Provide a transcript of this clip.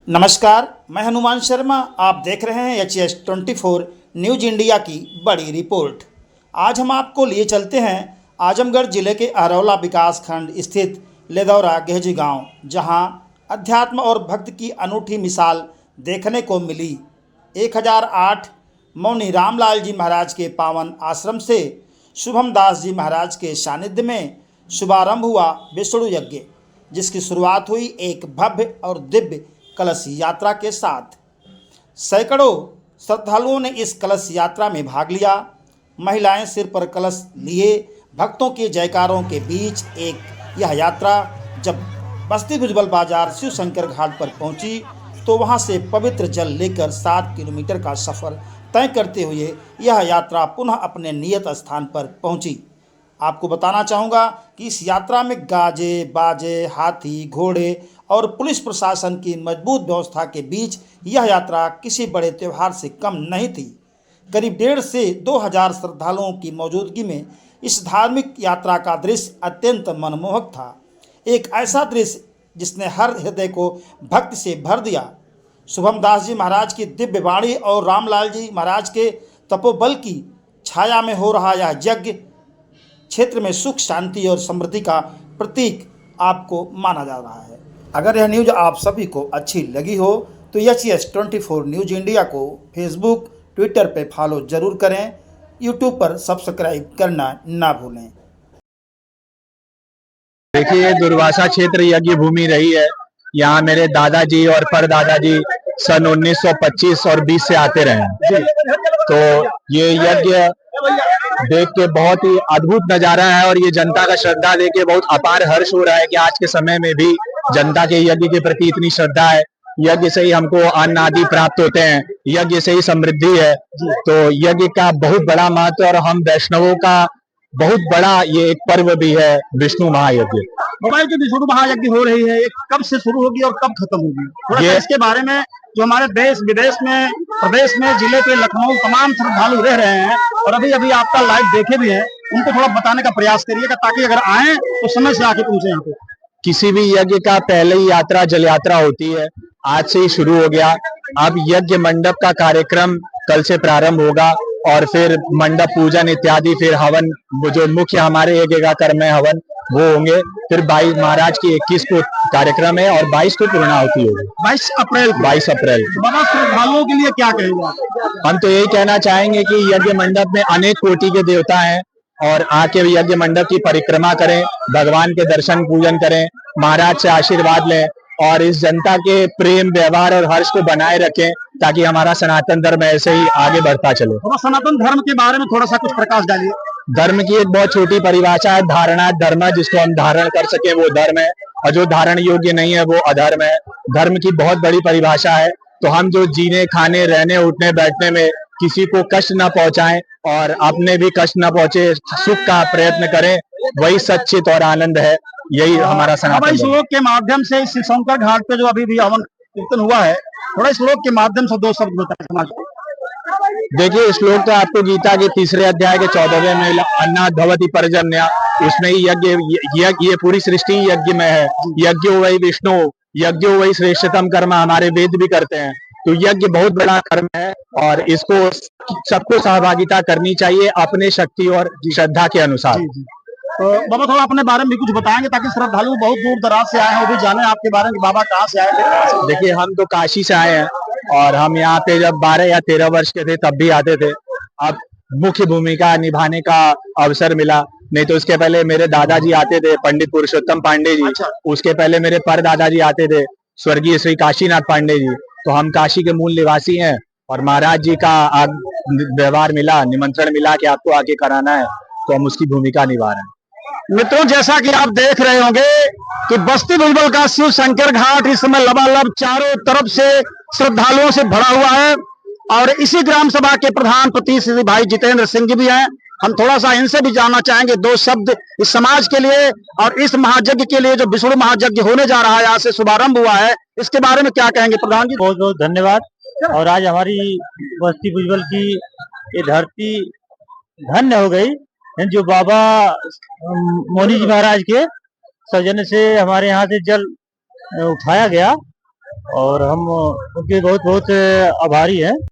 नमस्कार, मैं हनुमान शर्मा। आप देख रहे हैं HS24 न्यूज इंडिया की बड़ी रिपोर्ट। आज हम आपको लिए चलते हैं आजमगढ़ जिले के अरौला विकास खंड स्थित लेदौरा गेहजी गांव, जहां अध्यात्म और भक्ति की अनूठी मिसाल देखने को मिली। 1008 मौनी रामलाल जी महाराज के पावन आश्रम से शुभम दास जी महाराज के सानिध्य में शुभारंभ हुआ विष्णु यज्ञ, जिसकी शुरुआत हुई एक भव्य और दिव्य कलश यात्रा के साथ। सैकड़ों श्रद्धालुओं ने इस कलश यात्रा में भाग लिया। महिलाएं सिर पर कलश लिए भक्तों के जयकारों के बीच यह यात्रा जब बस्ती भुजबल बाजार शिव शंकर घाट पर पहुंची तो वहां से पवित्र जल लेकर 7 किलोमीटर का सफ़र तय करते हुए यह यात्रा पुनः अपने नियत स्थान पर पहुंची। आपको बताना चाहूँगा कि इस यात्रा में गाजे बाजे, हाथी, घोड़े और पुलिस प्रशासन की मजबूत व्यवस्था के बीच यह यात्रा किसी बड़े त्यौहार से कम नहीं थी। करीब 1.5 से 2,000 श्रद्धालुओं की मौजूदगी में इस धार्मिक यात्रा का दृश्य अत्यंत मनमोहक था। एक ऐसा दृश्य जिसने हर हृदय को भक्ति से भर दिया। शुभम दास जी महाराज की दिव्य वाणी और रामलाल जी महाराज के तपोबल की छाया में हो रहा यह यज्ञ क्षेत्र में सुख, शांति और समृद्धि का प्रतीक आपको माना जा रहा है। अगर यह न्यूज़ आप सभी को अच्छी लगी हो तो HS24 न्यूज इंडिया को फेसबुक, ट्विटर पे फॉलो जरूर करें। यूट्यूब पर सब्सक्राइब करना ना भूलें। देखिए, दुर्वासा क्षेत्र यज्ञ भूमि रही है। यहाँ मेरे दादाजी और परदादाजी सन 1925 और 20 से आते रहे हैं। तो ये यज्ञ देख के बहुत ही अद्भुत नजारा है और ये जनता का श्रद्धा देख के बहुत अपार हर्ष हो रहा है कि आज के समय में भी जनता के यज्ञ के प्रति इतनी श्रद्धा है। यज्ञ से ही हमको अन्न आदि प्राप्त होते हैं, यज्ञ से ही समृद्धि है। तो यज्ञ का बहुत बड़ा महत्व और हम वैष्णवों का बहुत बड़ा ये एक पर्व भी है विष्णु महायज्ञ। मोबाइल की विष्णु महायज्ञ हो रही है, ये कब से शुरू होगी और कब खत्म होगी? थोड़ा सा इसके बारे में, जो हमारे देश विदेश में, प्रदेश में, जिले के लखनऊ तमाम श्रद्धालु रह रहे हैं और अभी अभी आपका लाइव देखे भी हैं, उनको थोड़ा बताने का प्रयास करिएगा ताकि अगर आए तो समय से आके पहुंचे यहाँ पे। किसी भी यज्ञ का पहले ही यात्रा जल यात्रा होती है, आज से ही शुरू हो गया। अब यज्ञ मंडप का कार्यक्रम कल से प्रारंभ होगा और फिर मंडप पूजन इत्यादि, फिर हवन, जो मुख्य हमारे यज्ञ का कर्म है हवन, वो होंगे। फिर 22 महाराज की 21 को कार्यक्रम है और 22 को पूर्णाहुति होगी। 22 अप्रैल। बाबा, श्रद्धालुओं के लिए क्या कहेंगे? हम तो यही कहना चाहेंगे कि यज्ञ मंडप में अनेक कोटि के देवता हैं और आके यज्ञ मंडप की परिक्रमा करें, भगवान के दर्शन पूजन करें, महाराज से आशीर्वाद लें और इस जनता के प्रेम, व्यवहार और हर्ष को बनाए रखें ताकि हमारा सनातन धर्म ऐसे ही आगे बढ़ता चले। तो सनातन धर्म के बारे में थोड़ा सा कुछ प्रकाश डालिए। धर्म की एक बहुत छोटी परिभाषा है, धारणा धर्म, जिसको हम धारण कर सके वो धर्म है और जो धारण योग्य नहीं है वो अधर्म है। धर्म की बहुत बड़ी परिभाषा है। तो हम जो जीने, खाने, रहने, उठने, बैठने में किसी को कष्ट न पहुंचाएं और अपने भी कष्ट न पहुंचे, सुख का प्रयत्न करें, वही सच्चित और आनंद है। यही हमारा सनातन। इस श्लोक के माध्यम से इस शंकर घाट पे जो अभी भी हवन कीर्तन हुआ है, थोड़ा इस श्लोक के माध्यम से 2 शब्द बताएं समाज को। देखिए, श्लोक तो आपको गीता के 3 अध्याय के 14वें में अन्ना भवति परजन्या, उसमें ही यज्ञ, ये पूरी सृष्टि यज्ञ में है। यज्ञो वही विष्णु, यज्ञो वही श्रेष्ठतम कर्म, हमारे वेद भी करते हैं। तो यज्ञ बहुत बड़ा कर्म है और इसको सबको सहभागिता करनी चाहिए अपने शक्ति और श्रद्धा के अनुसार। तो बाबा, थोड़ा अपने बारे में भी कुछ बताएंगे ताकि श्रद्धालु बहुत दूर दराज से आए हैं, वो भी जाने आपके बारे में, बाबा कहाँ से आए थे? देखिए, हम तो काशी से आए हैं और हम यहाँ पे जब 12 या 13 वर्ष के थे तब भी आते थे। अब मुख्य भूमिका निभाने का अवसर मिला, नहीं तो उसके पहले मेरे दादाजी आते थे, पंडित पुरुषोत्तम पांडे जी। उसके पहले मेरे परदादाजी आते थे, स्वर्गीय श्री काशीनाथ पांडे जी। तो हम काशी के मूल निवासी हैं और महाराज जी का व्यवहार मिला, निमंत्रण मिला कि आपको आके कराना है, तो हम उसकी भूमिका निभा रहे हैं। मित्रों, जैसा कि आप देख रहे होंगे कि बस्ती भुजबल का शिव शंकर घाट इस समय लबालब चारों तरफ से श्रद्धालुओं से भरा हुआ है और इसी ग्राम सभा के प्रधान प्रतिनिधि भाई जितेंद्र सिंह जी भी हैं। हम थोड़ा सा इनसे भी जानना चाहेंगे 2 शब्द इस समाज के लिए और इस महायज्ञ के लिए, जो विष्णु महायज्ञ होने जा रहा है, आज से शुभारंभ हुआ है, इसके बारे में क्या कहेंगे प्रधान जी? बहुत बहुत धन्यवाद। और आज हमारी बस्ती भुजबल की ये धरती धन्य हो गई, जो बाबा मौनी जी महाराज के सौजन्य से हमारे यहाँ से जल उठाया गया और हम उनके बहुत बहुत आभारी हैं।